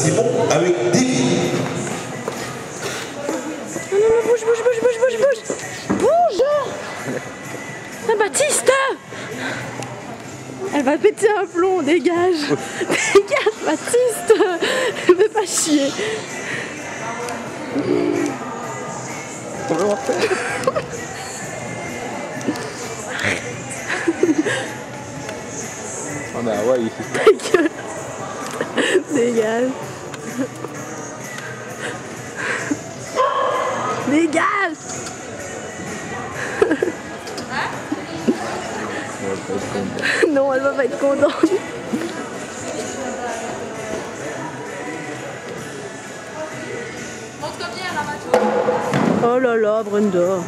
C'est bon avec David. Non, non, non, bouge, bouge, bouge, bouge, bouge, bouge. Bouge. Ah, Baptiste. Elle va péter un plomb, dégage. Dégage, Baptiste. Elle veut pas chier. On est à Hawaï. Ta gueule. Dégage. Dégage. Non, elle va pas être contente. Oh là là, Brenda.